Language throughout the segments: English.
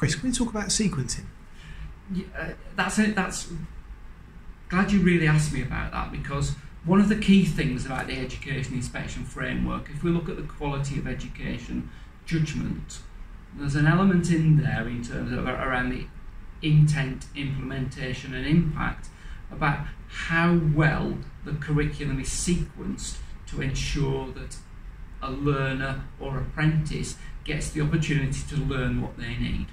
Chris, can we talk about sequencing? Yeah, that's glad you really asked me about that, because one of the key things about the education inspection framework, if we look at the quality of education judgment, there's an element in there in terms of around the intent, implementation and impact about how well the curriculum is sequenced to ensure that a learner or apprentice gets the opportunity to learn what they need.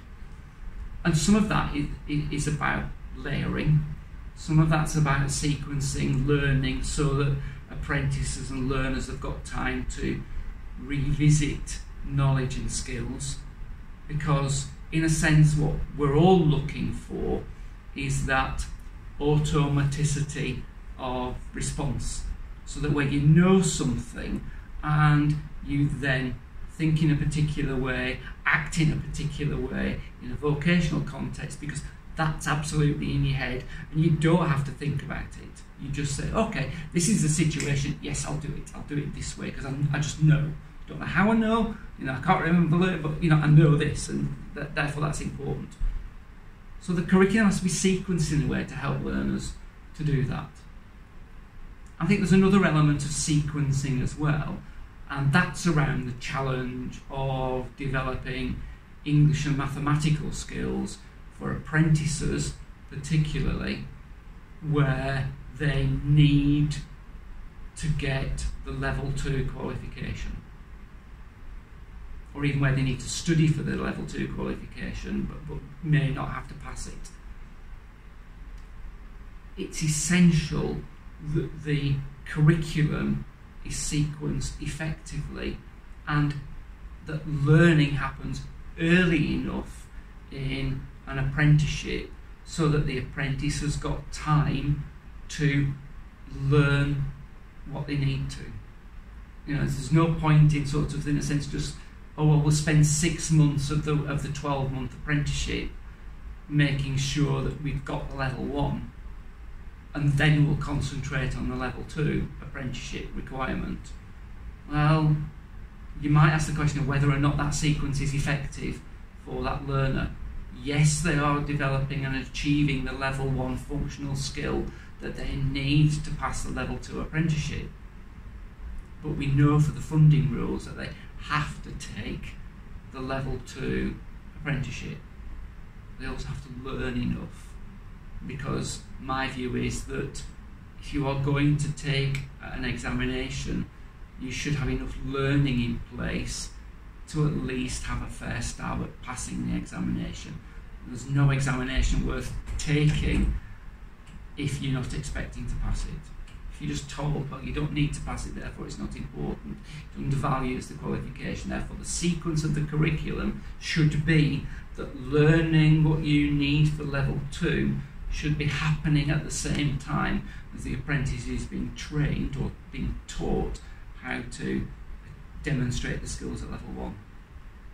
And some of that is about layering, some of that's about sequencing learning so that apprentices and learners have got time to revisit knowledge and skills, because in a sense what we're all looking for is that automaticity of response, so that when you know something and you then think in a particular way, act in a particular way in a vocational context, because that's absolutely in your head and you don't have to think about it. You just say, okay, this is the situation, yes, I'll do it this way, because I just know. Don't know how I know, I can't remember it, but I know this, and therefore that's important. So the curriculum has to be sequenced in a way to help learners to do that. I think there's another element of sequencing as well, and that's around the challenge of developing English and mathematical skills for apprentices, particularly where they need to get the level 2 qualification, or even where they need to study for the level 2 qualification but may not have to pass it. It's essential that the curriculum is sequenced effectively and that learning happens early enough in an apprenticeship so that the apprentice has got time to learn what they need to. There's no point in sort of, in a sense, just, we'll spend 6 months of the 12-month apprenticeship making sure that we've got level 1, and then we'll concentrate on the level 2 apprenticeship requirement. Well, you might ask the question of whether or not that sequence is effective for that learner. Yes, they are developing and achieving the level 1 functional skill that they need to pass the level 2 apprenticeship. But we know for the funding rules that they have to take the level 2 apprenticeship. They also have to learn enough, because my view is that if you are going to take an examination, you should have enough learning in place to at least have a fair start at passing the examination. There's no examination worth taking if you're not expecting to pass it. If you're just told, well, you don't need to pass it, therefore it's not important, it undervalues the qualification. Therefore the sequence of the curriculum should be that learning what you need for level 2 should be happening at the same time as the apprentice is being trained or being taught how to demonstrate the skills at level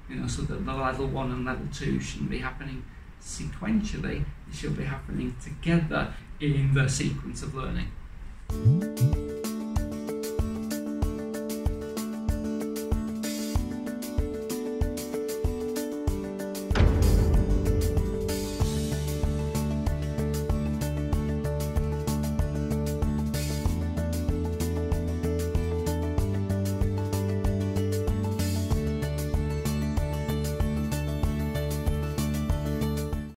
1. So that the level 1 and level 2 shouldn't be happening sequentially, they should be happening together in the sequence of learning.